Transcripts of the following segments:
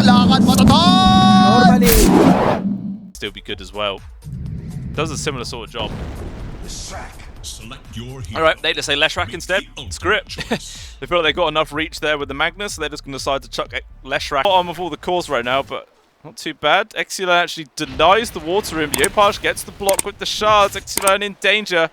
lakad matatag! Normally. Still be good as well. Does a similar sort of job. Alright, they just say Leshrac instead. Screw it. They feel like they got enough reach there with the Magnus, so they're just going to decide to chuck Leshrac bottom of all the cores right now, but not too bad. Exilern actually denies the water in, but Yopaj gets the block with the shards. Exilern in danger.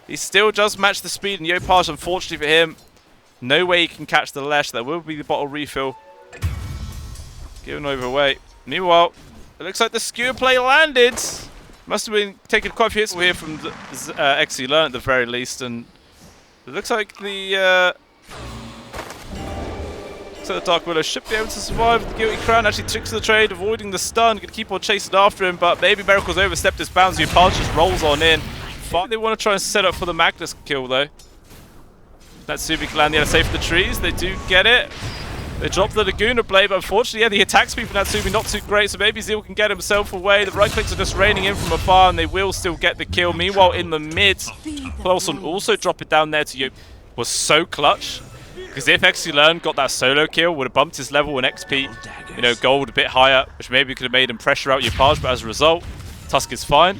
He still does match the speed, and Yopaj, unfortunately for him, no way he can catch the Lesh. There will be the bottle refill. Given over away. Meanwhile, it looks like the skewer play landed. Must have been taking quite a few hits here from Exilern at the very least, and it looks like the Dark Willow should be able to survive the Guilty Crown. Actually tricks the trade, avoiding the stun. Gonna keep on chasing after him, but maybe Miracle's overstepped his bounds. Yopaj just rolls on in. They want to try and set up for the Magnus kill though. Natsumi can land the LSA for the trees. They do get it. They drop the Laguna Blade, but unfortunately, yeah, the attack speed for Natsumi not too great, so maybe Zeal can get himself away. The right clicks are just raining in from afar, and they will still get the kill. Meanwhile, in the mid, Plolson also drop it down there to Yop. Was so clutch, because if Exilern got that solo kill, would have bumped his level and XP, you know, gold a bit higher, which maybe could have made him pressure out Yopaj, but as a result, Tusk is fine.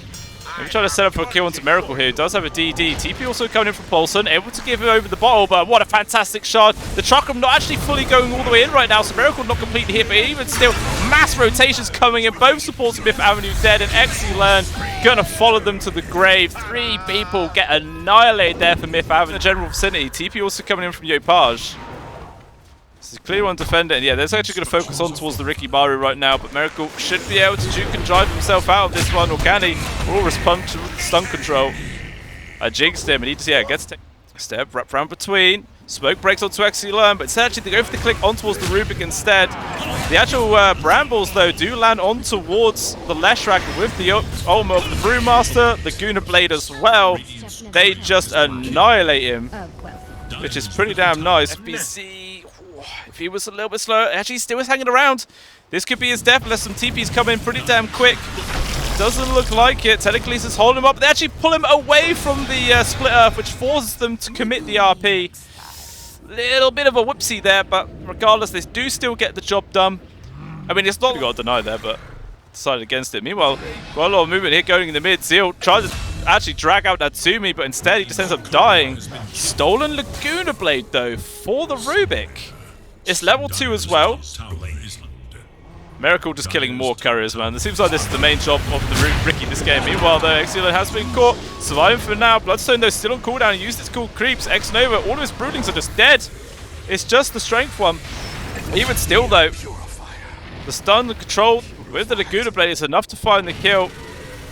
Maybe trying to set up for a kill onto Miracle here. He does have a DD. TP also coming in from Plolson, able to give him over the bottle, but what a fantastic shot. The Chakram not actually fully going all the way in right now, so Miracle not completely hit, but even still, mass rotations coming in. Both supports of Myth Avenue dead, and Exilern gonna follow them to the grave. 3 people get annihilated there for Myth Avenue in the general vicinity. TP also coming in from Yopaj. This is a clear one defender, and yeah, they're actually going to focus on towards the Ricky Maru right now, but Miracle should be able to juke and drive himself out of this one, or can he? Or respond to stun control. I jinxed him, and he just, yeah, gets to step, wrap around between. Smoke breaks onto Exilern, but instead actually they go for the click on towards the Rubik instead. The actual Brambles, though, do land on towards the Leshrac with the Ulma of the Brewmaster, the Guna Blade as well. They just annihilate him, which is pretty damn nice. FBC. If he was a little bit slower, actually still is hanging around. This could be his death unless some TPs come in pretty damn quick. Doesn't look like it. Telekinesis holding him up. They actually pull him away from the Split Earth, which forces them to commit the RP. Little bit of a whoopsie there, but regardless, they do still get the job done. I mean, it's not got to deny there, but decided against it. Meanwhile, quite a lot of movement here going in the mid. Zeal tries to actually drag out Natsumi, but instead he just ends up dying. Stolen Laguna Blade, though, for the Rubik. It's level 2 as well. Miracle just killing more couriers, man. It seems like this is the main job of the Ricky this game. Meanwhile, though, Exilern has been caught. Surviving for now. Bloodstone, though, still on cooldown. He used its cool creeps. X-Nova, all of his broodlings are just dead. It's just the strength one. Even still, though, the stun, the control with the Laguna Blade is enough to find the kill.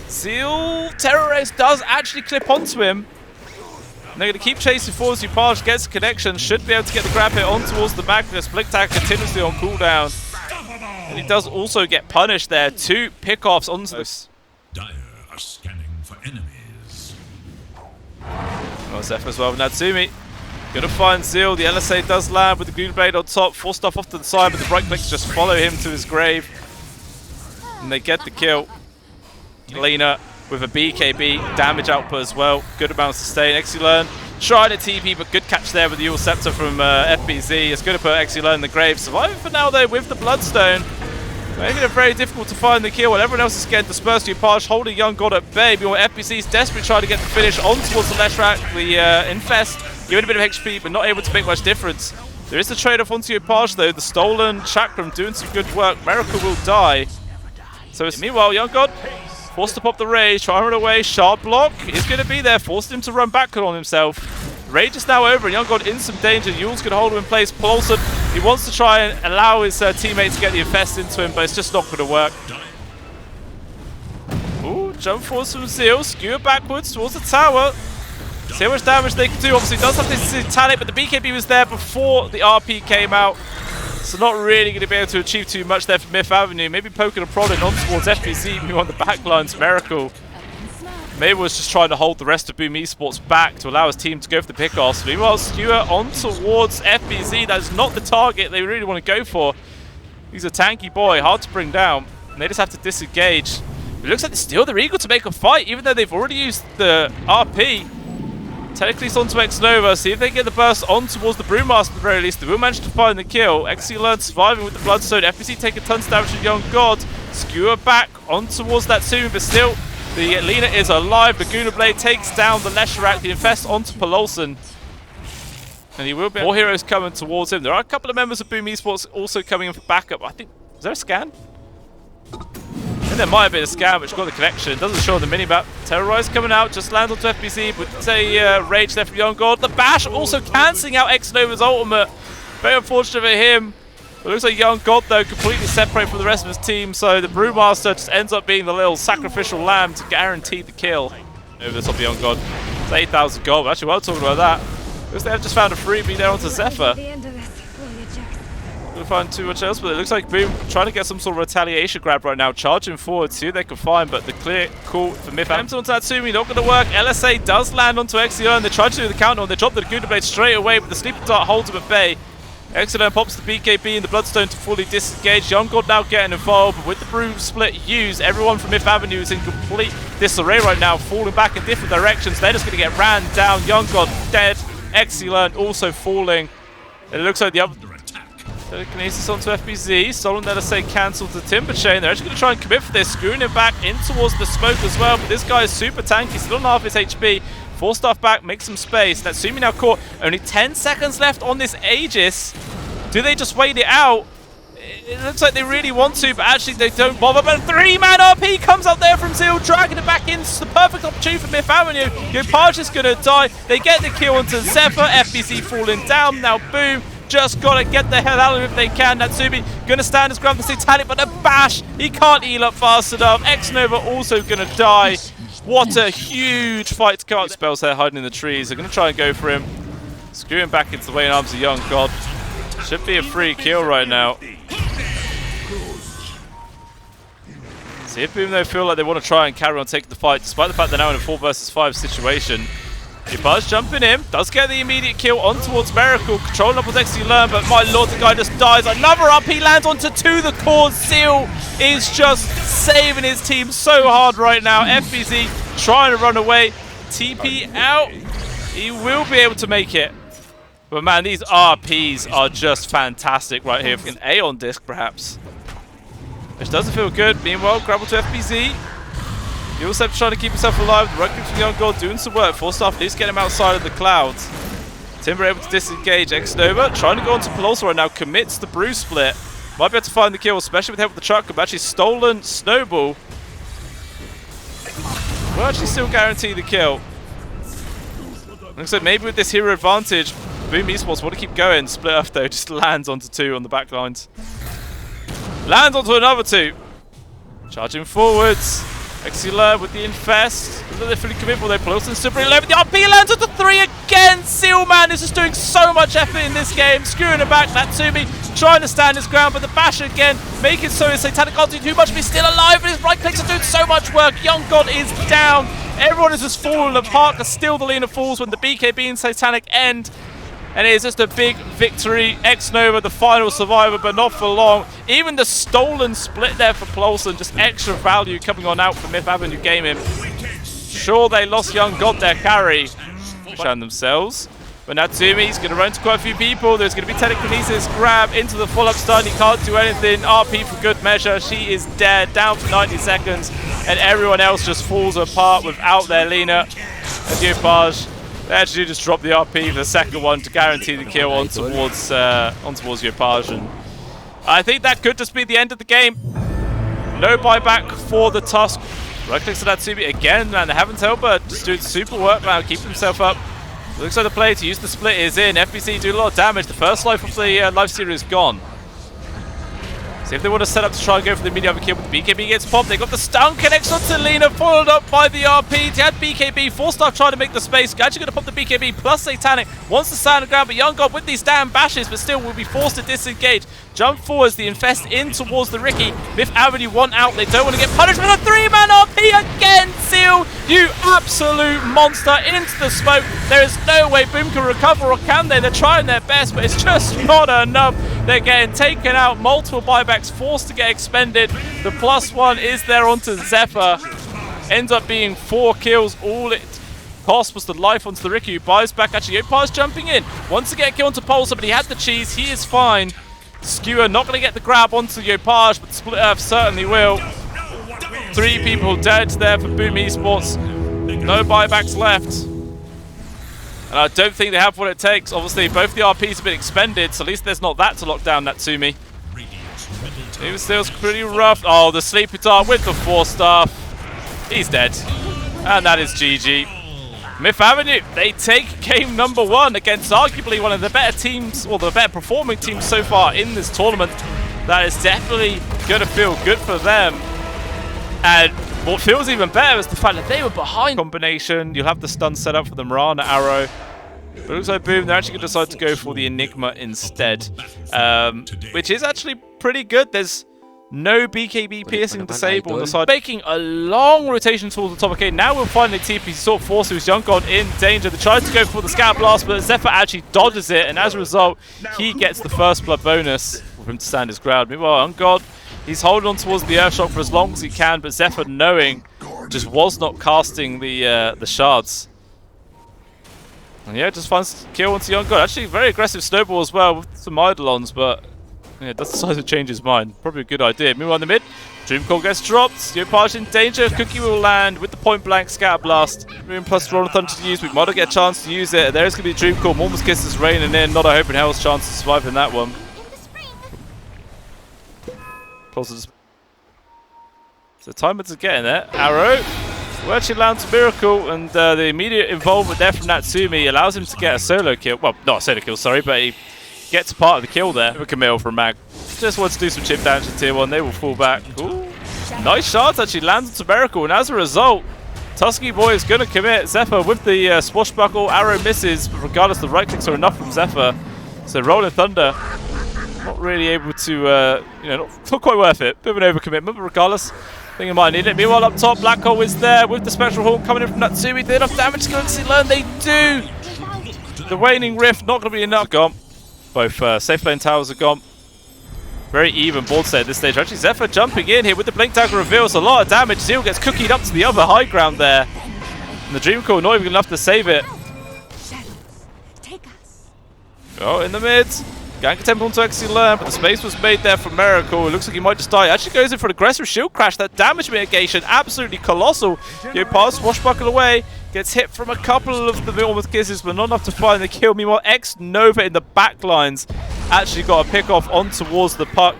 Zeal Terrorist does actually clip onto him. And they're going to keep chasing forwards. Yopaj gets a connection, should be able to get the grab hit on towards the Magnus. Blinktack continuously on cooldown. And he does also get punished there. 2 pickoffs onto this. Dire are scanning for enemies. Well, Zephyr as well with Natsumi. Gonna find Zeal. The LSA does land with the Green Blade on top. 4 stuff off to the side, but the right clicks just follow him to his grave. And they get the kill. Lena with a BKB damage output as well. Good amount of sustain. Exilern tried a TP, but good catch there with the Yule Scepter from FBZ. It's going to put Exilern in the grave. Surviving for now, though, with the Bloodstone. Making it very difficult to find the kill while everyone else is getting dispersed. Yopaj holding Young God at bay. Meanwhile, FBZ's desperately trying to get the finish on towards the Leshrac. The Infest giving a bit of HP, but not able to make much difference. There is a trade-off onto Yopaj, though. The stolen Chakram doing some good work. Miracle will die. So it's meanwhile, Young God forced to pop the Rage, try and run away. Shard block is going to be there, forcing him to run back on himself. Rage is now over, and Young God in some danger. Yule's going to hold him in place. Plolson, he wants to try and allow his teammate to get the Infest into him, but it's just not going to work. Ooh, jump forwards from Zeal, skewer backwards towards the tower. See how much damage they can do. Obviously, he does have this Titanic, but the BKB was there before the RP came out. So not really going to be able to achieve too much there for Myth Avenue. Maybe poking a prodding on towards FBC, who on the backlines. Miracle maybe was just trying to hold the rest of Boom Esports back to allow his team to go for the pickoffs. Meanwhile, Skewer on towards FBZ. That is not the target they really want to go for. He's a tanky boy, hard to bring down. And they just have to disengage. It looks like they're still they're eager to make a fight, even though they've already used the RP. Telekinesis onto X-Nova, see if they get the burst on towards the Brewmaster at the very least. They will manage to find the kill. XC-Learn surviving with the Bloodstone. FBC taking tons of damage to Young God. Skewer back on towards that Tsumi, but still, the Lina is alive. Laguna Blade takes down the Leshrac. The Infest onto Pololson. And he will be. More heroes coming towards him. There are a couple of members of Boom Esports also coming in for backup. I think, is there a scan? I think there might have been a scan, which got the connection. It doesn't show on the minimap. Terrorize coming out, just lands onto FBC, but a rage left from Young God. The Bash also cancelling out X-Nova's ultimate. Very unfortunate for him. It looks like Young God, though, completely separated from the rest of his team, so the Brewmaster just ends up being the little sacrificial lamb to guarantee the kill. Over the top of Young God. It's 8,000 gold. Actually, while talking about that, looks like they've just found a freebie there onto Zephyr. Couldn't find too much else, but it looks like Boom trying to get some sort of retaliation grab right now, charging forward, see what they can find, but the clear call for Myth Hampton onto Tatsumi, not going to work. LSA does land onto Exio, and they try to do the counter, and they drop the Laguna Blade straight away, but the Sleeping Dart holds him at bay. Exio pops the BKB and the Bloodstone to fully disengage. Young God now getting involved, but with the Brew split used, everyone from Myth Avenue is in complete disarray right now, falling back in different directions. They're just going to get ran down. Young God dead. Exio also falling. It looks like the other telekinesis onto FBZ. Stolen LSA cancelled the Timber Chain. They're actually going to try and commit for this, screwing him back in towards the smoke as well. But this guy is super tanky, still on half his HP. Force staff back, make some space. Natsumi now caught. Only 10 seconds left on this Aegis. Do they just wait it out? It looks like they really want to, but actually they don't bother. But a 3-man RP comes up there from Zeal, dragging it back in. It's the perfect opportunity for Myth Avenue. Yopaj is going to die. They get the kill onto Zephyr. FBC falling down. Now Boom just got to get the hell out of it if they can. Natsumi going to stand his ground for Satanic, but a Bash. He can't heal up fast enough. X-Nova also going to die. What a huge fight to come out. Spells there hiding in the trees. They're going to try and go for him. Screwing back into the way and arms of Young God. Should be a free kill right now. See if Boom, they feel like they want to try and carry on taking the fight, despite the fact they're now in a 4 versus 5 situation. Yopaj jumping in, does get the immediate kill on towards Miracle, controlling up with XC-Learn, but my lord, the guy just dies. Another up, he lands onto 2 the core. Zeal is just saving his team so hard right now. FBZ trying to run away. TP out. He will be able to make it. But man, these RPs are just fantastic right here. An A on disc, perhaps. Which doesn't feel good. Meanwhile, grapple to FBZ. Yulsep trying to keep himself alive. The right click from Young God doing some work. Force staff at least get him outside of the clouds. Timber able to disengage. X-Nova trying to go onto Pololson right now. Commits the Brew split. Might be able to find the kill, especially with help of the truck. But actually stolen Snowball. Will actually still guarantee the kill. Looks like maybe with this hero advantage, Boom Esports want to keep going. Split up though, just lands onto 2 on the back lines. Lands onto another 2. Charging forwards. XC-Learn with the Infest. They're fully committed, they Pololson still pretty low, but the RP lands onto 3 again. Sealman is just doing so much effort in this game. Screwing it back. Natsumi trying to stand his ground, but the Bash again making so his Satanic can't do too much, but he's still alive, and his right clicks are doing so much work. Young God is down. Everyone is just falling apart, because still the Lina falls when the BKB and Satanic end. And it is just a big victory. X-Nova, the final survivor, but not for long. Even the stolen split there for Pololson, just extra value coming on out for Myth Avenue Gaming. Sure, they lost Young God, their carry. Showing themselves. But Natsumi's going to run to quite a few people. There's going to be telekinesis, grab into the full-up stun. He can't do anything. RP for good measure. She is dead, down for 90 seconds. And everyone else just falls apart without their Lina. And Yopaj, they actually just drop the RP for the second one to guarantee the kill on towards Yopaj. And I think that could just be the end of the game. No buyback for the Tusk. Right clicks to Natsumi again, man. They haven't helped, but just doing super work now, keeping himself up. Looks like the play to use the split is in. FBC do a lot of damage. The first life of the life series is gone. See if they want to set up to try and go for the immediate kill, but the BKB gets popped. They got the stun connection to Lina, followed up by the RP. They had BKB, Force Staff trying to make the space. Actually going to pop the BKB plus Satanic. Wants to stand on the ground, but Young God with these damn bashes, but still will be forced to disengage. Jump forwards, the Infest in towards the Ricky. Myth Avenue one out. They don't want to get punished with a 3-man RP again. Zeal, you absolute monster, into the smoke. There is no way Boom can recover, or can they? They're trying their best, but it's just not enough. They're getting taken out. Multiple buybacks forced to get expended. The +1 is there onto Zephyr. Ends up being 4 kills. All it cost was the life onto the Ricky, who buys back. Actually, Yopaj jumping in. Wants to get a kill onto Pulsar, but he had the cheese. He is fine. Skewer not going to get the grab onto Yopaj, but Split Earth certainly will. 3 people dead there for Boom Esports. No buybacks left. And I don't think they have what it takes. Obviously, both the RPs have been expended, so at least there's not that to lock down Natsumi. Even still, it's pretty rough. Oh, the Sleepy Dart with the 4-star. He's dead. And that is GG. Myth Avenue, they take game number 1 against arguably one of the better teams, or the better performing teams so far in this tournament. That is definitely going to feel good for them. And what feels even better is the fact that they were behind combination. You'll have the stun set up for the Mirana arrow. But it looks like Boom, they're actually going to decide to go for the Enigma instead. Which is actually pretty good. There's no BKB piercing disable on the side. Making a long rotation towards the top. Okay, now we'll find the TP sort of force who's Young God in danger. They tried to go for the Scout Blast, but Zephyr actually dodges it, and as a result, he gets the first blood bonus for him to stand his ground. Meanwhile, Young God, he's holding on towards the Earthshock for as long as he can, but Zephyr, knowing, just was not casting the shards. And yeah, just finds kill onto Young God. Actually, very aggressive snowball as well with some Eidolons, but yeah, does decide to change his mind. Probably a good idea. Meanwhile, in the mid, Dream Call gets dropped. Yopaj in danger. Cookie will land with the point blank Scatter Blast. Moon plus Rolling Thunder to use. We might get a chance to use it. There is going to be Dream Call. Mormons Kisses raining in. Not a hope in hell's chance to survive in that one. So Timer's getting there. Arrow. Well, actually lands a Miracle, and the immediate involvement there from Natsumi allows him to get a solo kill. Well, not a solo kill, sorry, but he gets part of the kill there. A Camille from Mag. Just wants to do some chip damage to tier 1. They will fall back. Ooh. Nice shots actually lands into Miracle, and as a result, Tusky Boy is going to commit. Zephyr with the swashbuckle. Arrow misses, but regardless, the right clicks are enough from Zephyr. So Rolling Thunder, not really able to, not quite worth it. Bit of an overcommitment, but regardless, I think he might need it. Meanwhile, up top, Black Hole is there with the Spectral Horn coming in from Natsumi. They enough damage to go and learn. They do! The Waning Rift, not going to be enough. Gone. Both safe lane towers are gone. Very even board state at this stage. Actually, Zephyr jumping in here with the Blink Dagger reveals a lot of damage. Zeal gets cookied up to the other high ground there. And the Dream Call not even enough to save it. Oh, in the mid. Gank attempt onto Learn, but the space was made there for Miracle. It looks like he might just die. Actually goes in for an aggressive shield crash. That damage mitigation, absolutely colossal. Yopaj swashbuckle away. Gets hit from a couple of the Vilmouth Kisses, but not enough to find the kill. Meanwhile, X-Nova in the backlines actually got a pick off on towards the puck.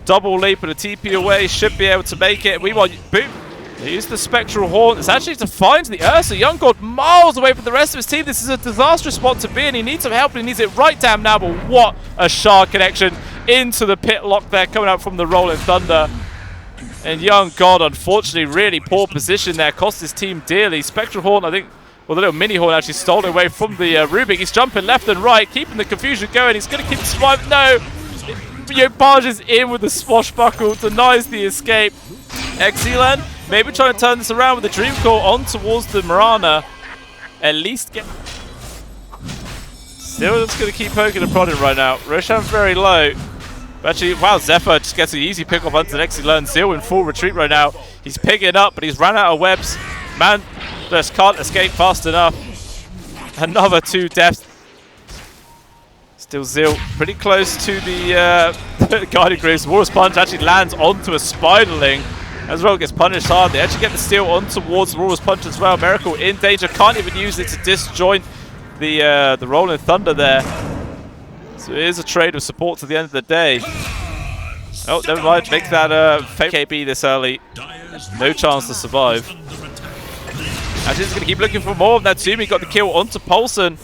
Double leap and a TP away. Should be able to make it. Meanwhile, Boom. They use the Spectral Horn. It's actually to find the Ursa. Young God miles away from the rest of his team. This is a disastrous spot to be in. He needs some help and he needs it right damn now. But what a shard connection into the pit lock there coming out from the Rolling Thunder. And Young God, unfortunately, really poor position there. Cost his team dearly. Spectral Horn, I think, well, the little mini horn actually stole away from the Rubik. He's jumping left and right, keeping the confusion going. He's going to keep surviving. No! Yopaj is in with the swashbuckle, denies the escape. Exilan maybe trying to turn this around with the Dream Call on towards the Mirana. At least get... Still just going to keep poking and prodding right now. Roshan very low. But actually, wow, Zephyr just gets an easy pick off onto the next Exilan. Zeal in full retreat right now. He's picking up, but he's ran out of webs. Man just can't escape fast enough. Another 2 deaths. Still Zeal pretty close to the Guiding Graves. Warrior's Punch actually lands onto a Spiderling. As well gets punished hard. They actually get the steal on towards the Warrior's Punch as well. Miracle in danger. Can't even use it to disjoint the Rolling Thunder there. So it is a trade of support to the end of the day. Oh, never mind. Make that fake KB this early. No chance to survive. Actually, he's going to keep looking for more of that. Natsumi got the kill onto Paulson.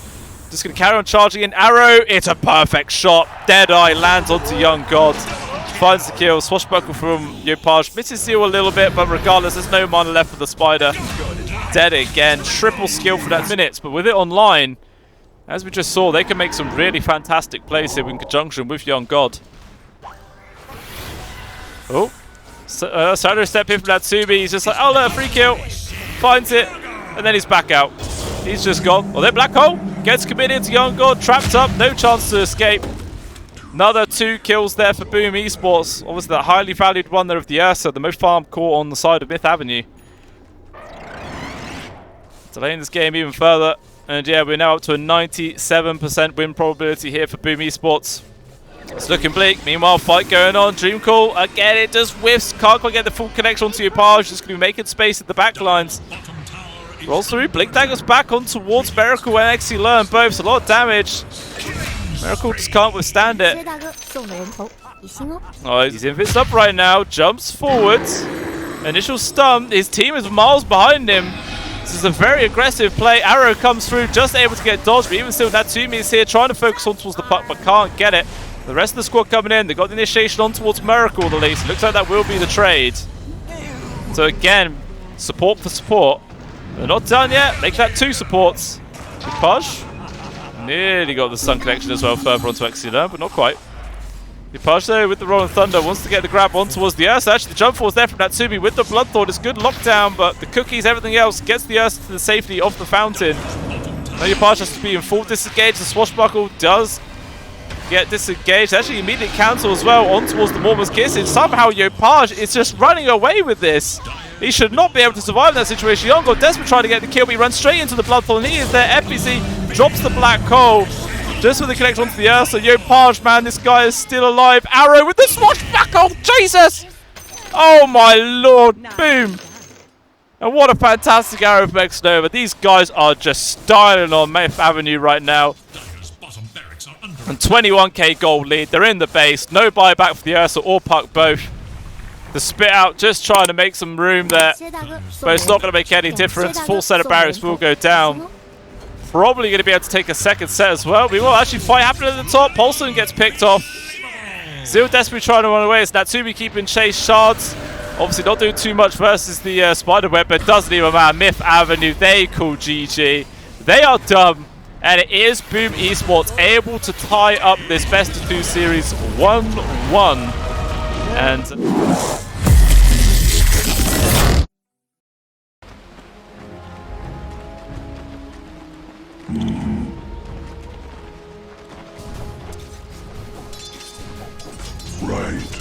Just going to carry on charging in. Arrow, it's a perfect shot. Deadeye lands onto Young God. Finds the kill. Swashbuckle from Yopaj. Misses Zeal a little bit, but regardless, there's no mana left for the Spider. Dead again. Triple skill for that minutes, but with it online, as we just saw, they can make some really fantastic plays here in conjunction with Young God. Oh. Shadow step in from Natsumi. He's just like, oh, look, free kill. Finds it, and then he's back out. He's just gone. Well, then Black Hole gets committed to Young God. Trapped up. No chance to escape. Another 2 kills there for Boom Esports. Obviously, the highly valued one there of the Ursa, the most farmed core on the side of Myth Avenue. Delaying this game even further. And yeah, we're now up to a 97% win probability here for Boom Esports. It's looking bleak. Meanwhile, fight going on. Dream Call, again, it just whiffs. Can't quite get the full connection onto Upage. Just going to be making space at the back lines. Rolls through. Blink Dagger's back on towards Miracle and XC Learn. Both. It's a lot of damage. Miracle just can't withstand it. Oh, he's invis up right now. Jumps forwards. Initial stun. His team is miles behind him. This is a very aggressive play. Arrow comes through, just able to get dodged. But even still, Natsumi is here trying to focus on towards the puck, but can't get it. The rest of the squad coming in. They got the initiation on towards Miracle at least. Looks like that will be the trade. So again, support for support. They're not done yet. Make that 2 supports. Upage nearly got the stun connection as well further onto Exilern, but not quite. Upage though with the Rolling Thunder wants to get the grab on towards the Ursa. Actually, the jump force there from Natsumi with the Bloodthorn. It's good lockdown, but the cookies, everything else gets the Ursa to the safety of the fountain. Now Upage has to be in full disengage. The Swashbuckle does get disengaged. Actually, immediate cancel as well on towards the Mormon's Kiss. And somehow Upage is just running away with this. He should not be able to survive that situation. Yongo desperate trying to get the kill, but he runs straight into the Bloodthorn. He is there. FPC drops the Black Hole. Just with the connection onto the Ursa. Upage, man, this guy is still alive. Arrow with the Swashbuckle. Jesus! Oh my lord. Boom. And what a fantastic arrow from Xnova. These guys are just styling on Fifth Avenue right now. And 21k gold lead. They're in the base. No buyback for the Ursa or Puck both. The spit out just trying to make some room there. But it's not going to make any difference. Full set of barracks will go down. Probably going to be able to take a second set as well. We will actually fight happening at the top. Paulson gets picked off. Still desperately trying to run away. It's Natsumi keeping chase. Shards obviously not doing too much versus the Spiderweb, but doesn't even matter. Myth Avenue, they call GG. They are dumb. And it is Boom Esports able to tie up this best of 2 series 1-1. And Right.